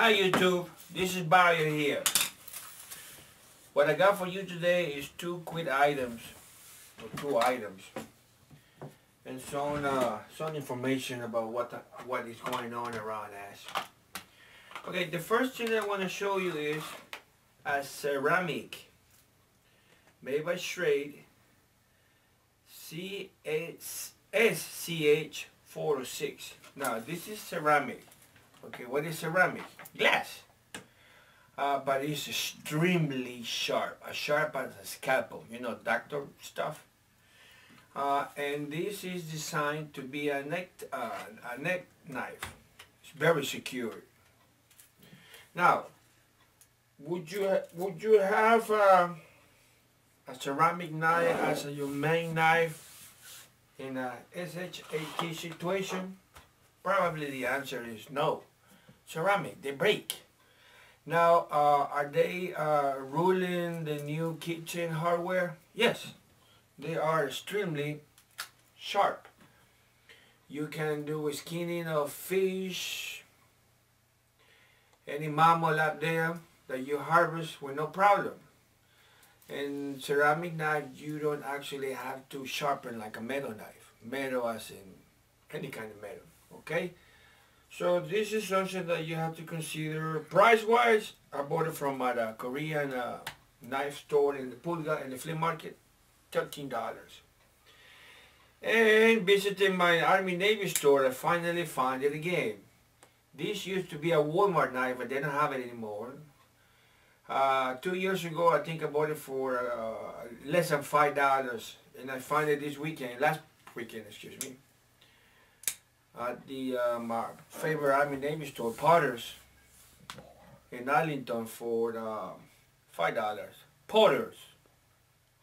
Hi YouTube, this is Bayardo here. What I got for you today is two quick items, or two items, and some information about what is going on around us. Okay, the first thing I want to show you is a ceramic made by Straight SCH 406. Now this is ceramic. Okay, what is ceramic? Glass. But it's extremely sharp, as sharp as a scalpel, you know, doctor stuff. And this is designed to be a neck knife. It's very secure. Now, would you have a ceramic knife as your main knife in a SHAT situation? Probably the answer is no. Ceramic, they break. Now, are they ruling the new kitchen hardware? Yes, they are extremely sharp. You can do skinning of fish, any mammal out there that you harvest with no problem. And ceramic knife, you don't actually have to sharpen like a metal knife. Metal as in any kind of metal, okay? So this is something that you have to consider. Price-wise, I bought it from a Korean knife store in the Pulga in the flea market, $13. And visiting my Army Navy store, I finally found it again. This used to be a Walmart knife, but they don't have it anymore. 2 years ago, I think I bought it for less than $5, and I found it this weekend, last weekend, excuse me, at the my favorite Army Navy store, Potter's, in Arlington for $5. Potter's.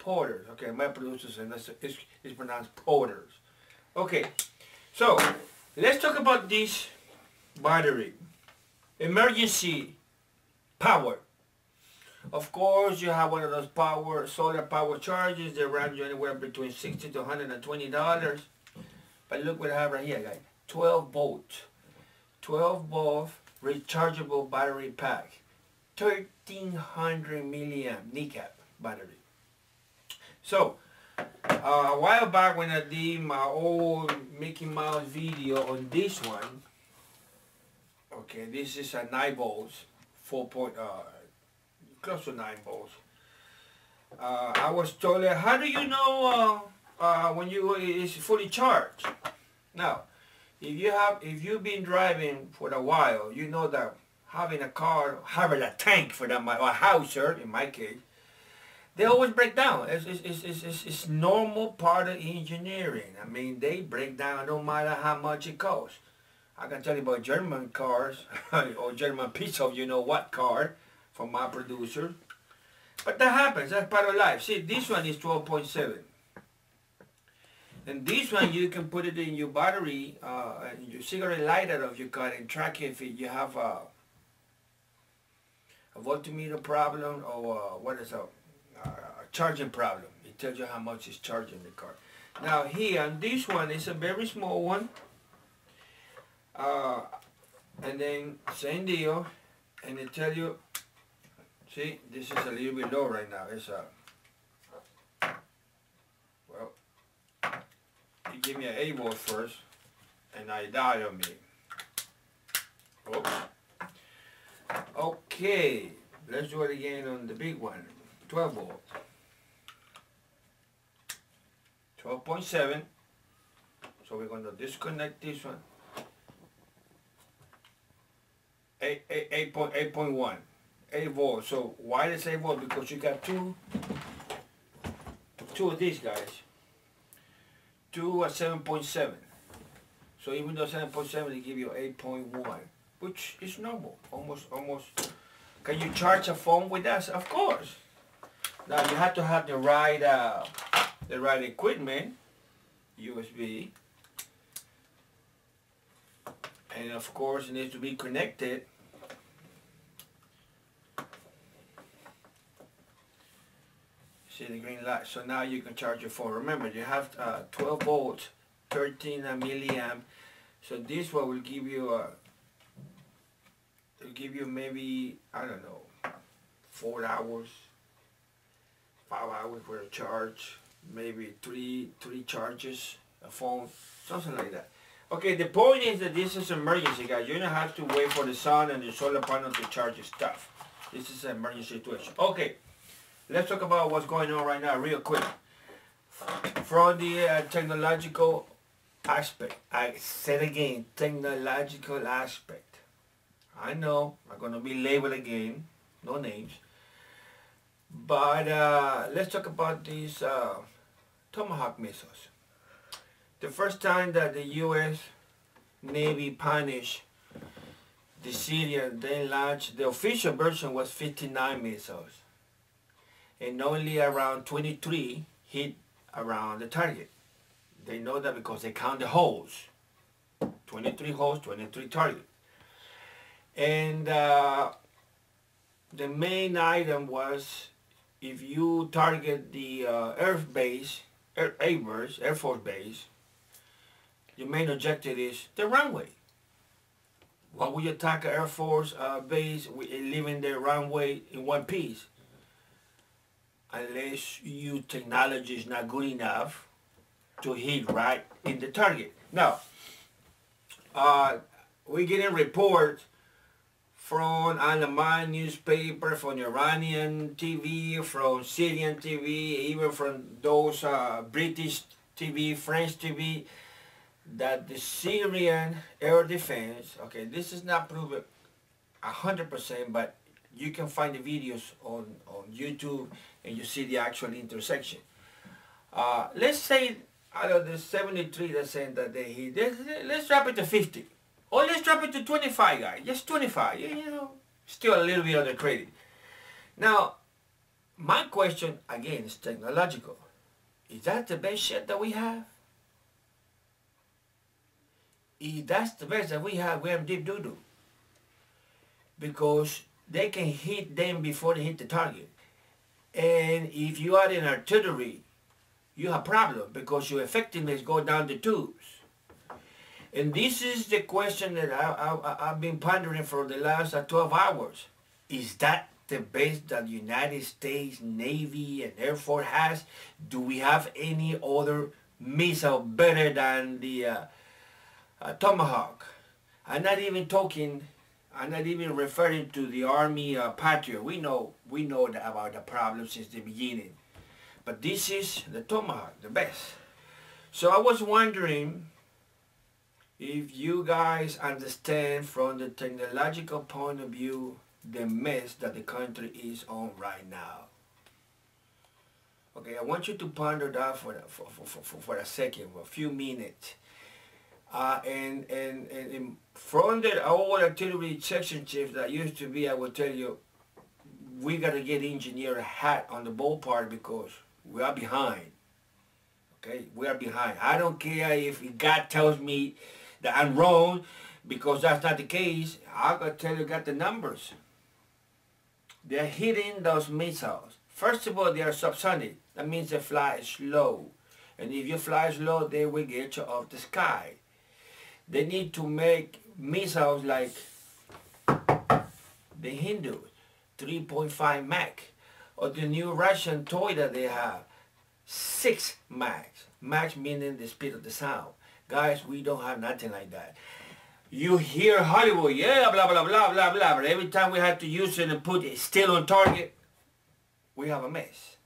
Okay, my producers and it's pronounced Potter's. Okay, so let's talk about this battery. Emergency power. Of course, you have one of those solar power chargers. They run you anywhere between $60 to $120. But look what I have right here, guys. 12 volt rechargeable battery pack, 1300 milliamp kneecap battery. So a while back when I did my old Mickey Mouse video on this one, okay, this is a 9 volts, close to 9 volts. I was told, how do you know when it's fully charged? Now, if you've been driving for a while, you know that having a car, having a tank for that, or a houser in my case, they always break down. It's normal part of engineering. I mean, they break down no matter how much it costs. I can tell you about German cars or German piece of you know what car from my producer. But that happens. That's part of life. See, this one is 12.7. And this one, you can put it in your battery, your cigarette lighter of your car, and track if you have a voltmeter problem or a charging problem. It tells you how much it's charging the car. Now here, on this one, it's a very small one. And then same deal, and it tells you, see, this is a little bit low right now. It's well, you give me an 8 volt first, and I died on me. Oops. Okay, let's do it again on the big one, 12 volt. 12.7. So we're going to disconnect this one. 8.1. 8 volts. So why is 8 volts? Because you got two of these guys. Two at 7.7. So even though 7.7, they give you 8.1, which is normal. Almost. Can you charge a phone with that? Of course. Now you have to have the right equipment, USB, and of course it needs to be connected. See the green light. So now you can charge your phone. Remember, you have 12 volts, 13 milliamp. So this one will give you give you maybe, I don't know, 4 hours, 5 hours for a charge, maybe three charges, a phone, something like that. Okay, the point is that this is emergency, guys. You don't have to wait for the sun and the solar panel to charge your stuff. This is an emergency situation. Okay, let's talk about what's going on right now real quick. From the technological aspect, I said again, technological aspect. I know I'm going to be labeled again, no names. But let's talk about these Tomahawk missiles. The first time that the U.S. Navy punished the Syrian, they launched, the official version was 59 missiles. And only around 23 hit around the target. They know that because they count the holes. 23 holes, 23 targets. And the main item was, if you target the Air Force base, your main objective is the runway. Why would you attack an Air Force base leaving the runway in one piece? Unless your technology is not good enough to hit right in the target. Now, we're getting reports from Allemande newspaper, from Iranian TV, from Syrian TV, even from those British TV, French TV, that the Syrian air defense, okay, this is not proven 100%, but you can find the videos on YouTube and you see the actual intersection. Let's say out of the 73 that's saying that they hit, let's drop it to 50. Or let's drop it to 25, guys. Just 25, you know, still a little bit under credit. Now, my question, again, is technological. Is that the best shit that we have? If that's the best that we have deep doo-doo. Because they can hit them before they hit the target. And if you are in artillery, you have a problem because your effectiveness goes down the tubes. And this is the question that I've been pondering for the last 12 hours. Is that the best that the United States Navy and Air Force has? Do we have any other missile better than the Tomahawk? I'm not even referring to the Army Patriot. We know about the problem since the beginning. But this is the Tomahawk, the best. So I was wondering if you guys understand from the technological point of view the mess that the country is on right now. Okay, I want you to ponder that for a second, for a few minutes. And from the old artillery section chiefs that used to be, I will tell you, we got to get engineer hat on the ballpark because we are behind. Okay, we are behind. I don't care if God tells me that I'm wrong, because that's not the case. I gotta tell you, got the numbers. They're hitting those missiles. First of all, they are subsonic. That means they fly slow. And if you fly slow, they will get you off the sky. They need to make missiles like the Hindus, 3.5 Mach. Or the new Russian toy that they have, 6 Mach. Mach meaning the speed of the sound. Guys, we don't have nothing like that. You hear Hollywood, yeah, blah, blah, blah, blah, blah, but every time we have to use it and put it still on target, we have a mess.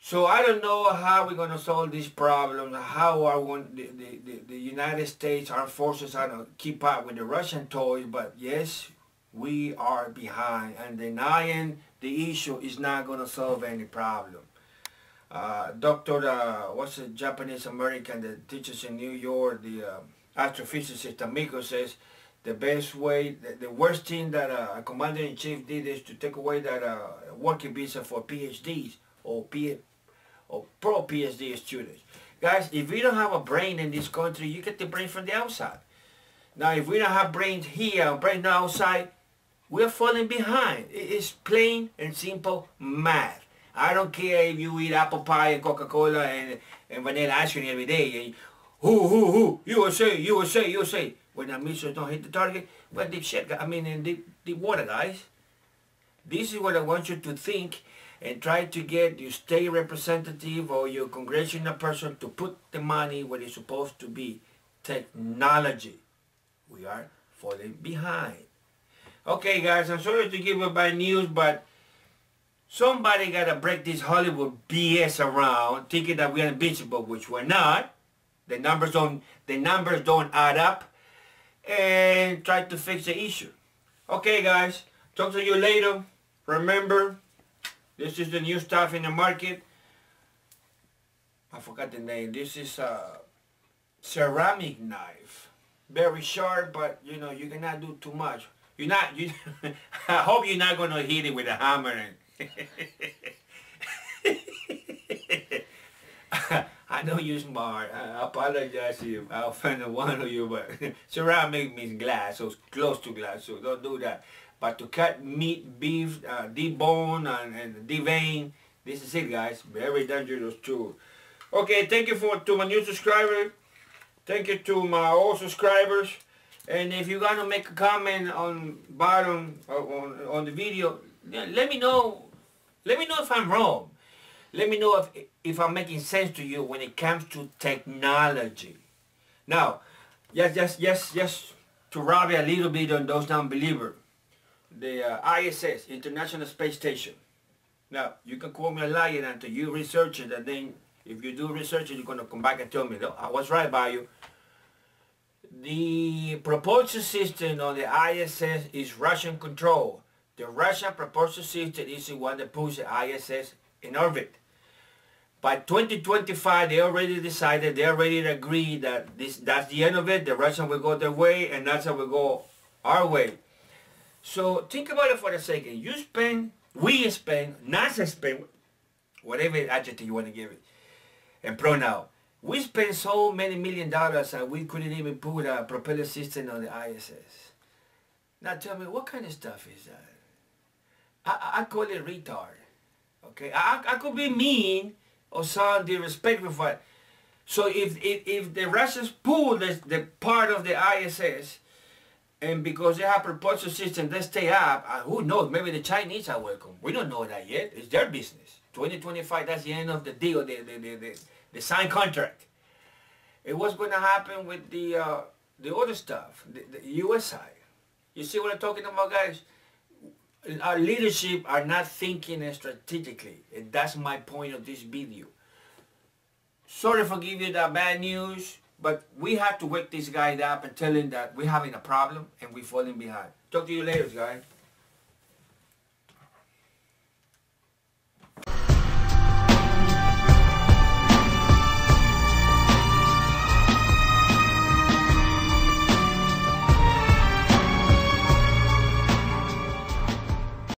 So I don't know how we're going to solve this problem, how are the United States Armed Forces are going to keep up with the Russian toys, but yes, we are behind, and denying the issue is not going to solve any problem. What's the Japanese American that teaches in New York, the astrophysicist Amico says, the best way, the worst thing that a commander-in-chief did is to take away that working visa for PhDs or pro-PhD students. Guys, if we don't have a brain in this country, you get the brain from the outside. Now, if we don't have brains here, brains outside, we're falling behind. It's plain and simple math. I don't care if you eat apple pie and Coca-Cola and vanilla ice cream every day. And USA. When the missiles don't hit the target, Well, deep shit, I mean, in deep water, guys. This is what I want you to think and try to get your state representative or your congressional person to put the money where it's supposed to be. Technology. We are falling behind. Okay, guys, I'm sorry to give you bad news, but somebody got to break this Hollywood BS around thinking that we're invincible, which we're not. The numbers don't add up, and try to fix the issue. Okay, guys, talk to you later. Remember, this is the new stuff in the market. I forgot the name. This is a ceramic knife. Very sharp, but you know, you cannot do too much. I hope you're not gonna hit it with a hammer. I know you're smart. I apologize if I offended one of you, but ceramic means glass, so it's close to glass, so don't do that. But to cut meat, beef, debone and devein, this is it, guys. Very dangerous too. Okay, thank you to my new subscriber. Thank you to my old subscribers. And if you're gonna make a comment on bottom on the video, let me know. Let me know if I'm wrong. Let me know if I'm making sense to you when it comes to technology. Now, just to rub a little bit on those non-believers. The ISS, International Space Station. Now, you can call me a liar until you research it, and then if you do research it, you're going to come back and tell me, no, I was right by you. The propulsion system on the ISS is Russian control. The Russian propulsion system is the one that puts the ISS in orbit. By 2025, they already decided, they already agreed that that's the end of it. The Russians will go their way, and NASA will go our way. So think about it for a second. We spend, NASA spend, whatever adjective you want to give it, and pronoun. We spend so many $1 million and we couldn't even put a propeller system on the ISS. Now tell me, what kind of stuff is that? I call it retard. Okay, I could be mean or sound disrespectful for it. So if the Russians pull the part of the ISS, and because they have propulsion system, they stay up, who knows, maybe the Chinese are welcome. We don't know that yet. It's their business. 2025, that's the end of the deal, the signed contract. And what's going to happen with the other stuff, the US side? You see what I'm talking about, guys? Our leadership are not thinking strategically. And that's my point of this video. Sorry for giving you that bad news, but we have to wake this guy up and tell him that we're having a problem and we're falling behind. Talk to you later, guys.